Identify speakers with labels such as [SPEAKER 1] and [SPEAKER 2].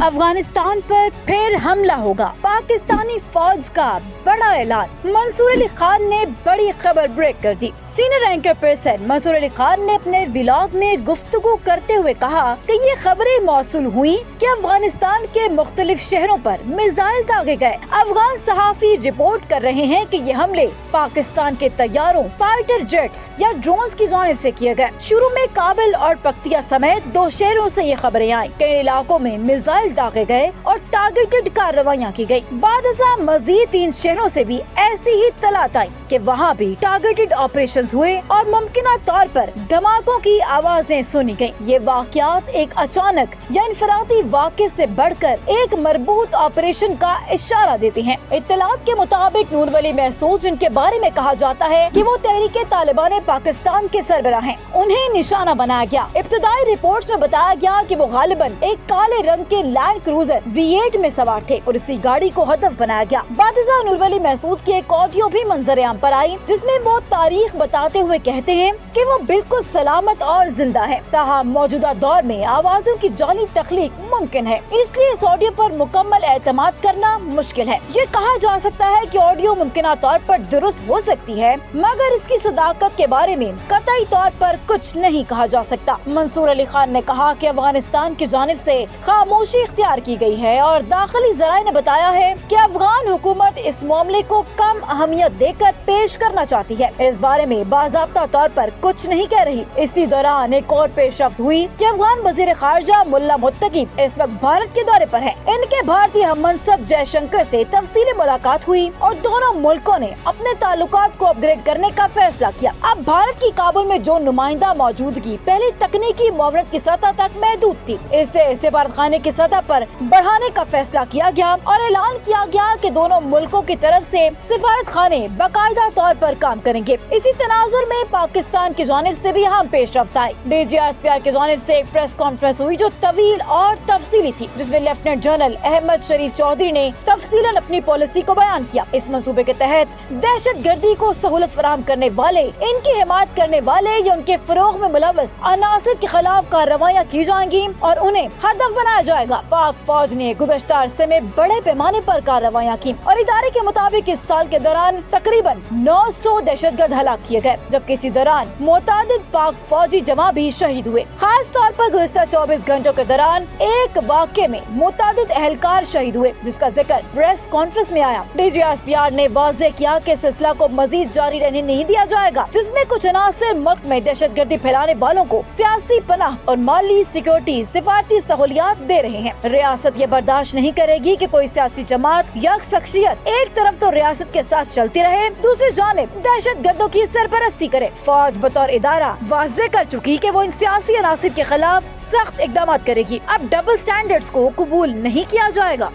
[SPEAKER 1] افغانستان پر پھر حملہ ہوگا، پاکستانی فوج کا بڑا اعلان۔ منصور علی خان نے بڑی خبر بریک کر دی۔ سینئر اینکر پرسن منصور علی خان نے اپنے ولاگ میں گفتگو کرتے ہوئے کہا کہ یہ خبریں موصول ہوئی کہ افغانستان کے مختلف شہروں پر میزائل داغے گئے۔ افغان صحافی رپورٹ کر رہے ہیں کہ یہ حملے پاکستان کے طیاروں، فائٹر جیٹس یا ڈرونز کی جانب سے کیے گئے۔ شروع میں کابل اور پکتیا سمیت 2 شہروں سے یہ خبریں آئیں۔ کئی علاقوں میں میزائل داغے گئے اور ٹارگیٹڈ کارروائیاں کی گئی۔ بعد ازاں مزید 3 شہروں سے بھی ایسی ہی اطلاعات آئیں کہ وہاں بھی ٹارگیٹڈ آپریشنز ہوئے اور ممکنہ طور پر دھماکوں کی آوازیں سنی گئیں۔ یہ واقعات ایک اچانک یا انفرادی واقعے سے بڑھ کر ایک مربوط آپریشن کا اشارہ دیتے ہیں۔ اطلاعات کے مطابق نور ولی محسود، جن کے بارے میں کہا جاتا ہے کہ وہ تحریک طالبان پاکستان کے سربراہ ہیں، انہیں نشانہ بنایا گیا۔ ابتدائی رپورٹس میں بتایا گیا کہ وہ غالباً ایک کالے رنگ کے لینڈ کروزر V8 میں سوار تھے اور اسی گاڑی کو ہدف بنایا گیا۔ بعد ازاں نور ولی محسود کی ایک آڈیو بھی منظر عام پر آئی، جس میں وہ تاریخ بتاتے ہوئے کہتے ہیں کہ وہ بالکل سلامت اور زندہ ہے، تاہم موجودہ دور میں آوازوں کی جعلی تخلیق ممکن ہے، اس لیے اس آڈیو پر مکمل اعتماد کرنا مشکل ہے۔ یہ کہا جا سکتا ہے کہ آڈیو ممکنہ طور پر درست ہو سکتی ہے، مگر اس کی صداقت کے بارے میں قطعی طور پر کچھ نہیں کہا جا سکتا۔ منصور علی خان نے کہا کہ افغانستان کی جانب سے خاموشی اختیار کی گئی ہے اور داخلی ذرائع نے بتایا ہے کہ افغان حکومت اس معاملے کو کم اہمیت دے کر پیش کرنا چاہتی ہے، اس بارے میں باضابطہ طور پر کچھ نہیں کہہ رہی۔ اسی دوران ایک اور پیش رفت ہوئی کہ افغان وزیر خارجہ ملا متقی اس وقت بھارت کے دورے پر ہے۔ ان کے بھارتی ہم منصب جے شنکر سے تفصیلی ملاقات ہوئی اور دونوں ملکوں نے اپنے تعلقات کو اپ گریڈ کرنے کا فیصلہ کیا۔ اب بھارت کی کابل میں جو نمائندہ موجودگی پہلے تکنیکی معاونت کی سطح تک محدود تھی، اسے سفارتخانے کی سطح پر بڑھانے کا فیصلہ کیا گیا اور اعلان کیا گیا کہ دونوں ملکوں کی طرف سے سفارت خانے باقاعدہ طور پر کام کریں گے۔ اسی تناظر میں پاکستان کی جانب سے بھی اہم پیش رفت آئی۔ DGSPR کی جانب سے ایک پریس کانفرنس ہوئی جو طویل اور تفصیلی تھی، جس میں لیفٹیننٹ جنرل احمد شریف چودھری نے تفصیلاً اپنی پالیسی کو بیان کیا۔ اس منصوبے کے تحت دہشت گردی کو سہولت فراہم کرنے والے، ان کی حمایت کرنے والے یا ان کے فروغ میں ملوث عناصر کے خلاف کارروائیاں کی جائیں گی اور انہیں ہدف بنایا جائے گا۔ پاک فوج نے گزشتہ عرصے میں بڑے پیمانے پر کارروائیاں کی اور ادارے کے مطابق اس سال کے دوران تقریباً 900 دہشت گرد ہلاک کیے گئے، جبکہ اسی دوران متعدد پاک فوجی جواں بھی شہید ہوئے۔ خاص طور پر گزشتہ 24 گھنٹوں کے دوران ایک واقعے میں متعدد اہلکار شہید ہوئے، جس کا ذکر پریس کانفرنس میں آیا۔ DGSPR نے واضح کیا کہ سلسلہ کو مزید جاری رہنے نہیں دیا جائے گا، جس میں کچھ عناصر ملک میں دہشت گردی پھیلانے والوں کو سیاسی پناہ اور مالی سیکورٹی سفارتی سہولیات دے رہے ہیں۔ ریاست یہ برداشت نہیں کرے گی کہ کوئی سیاسی جماعت یا شخصیت ایک طرف تو ریاست کے ساتھ چلتی رہے، دوسری جانب دہشت گردوں کی سرپرستی کرے۔ فوج بطور ادارہ واضح کر چکی کہ وہ ان سیاسی عناصر کے خلاف سخت اقدامات کرے گی۔ اب ڈبل سٹینڈرڈز کو قبول نہیں کیا جائے گا۔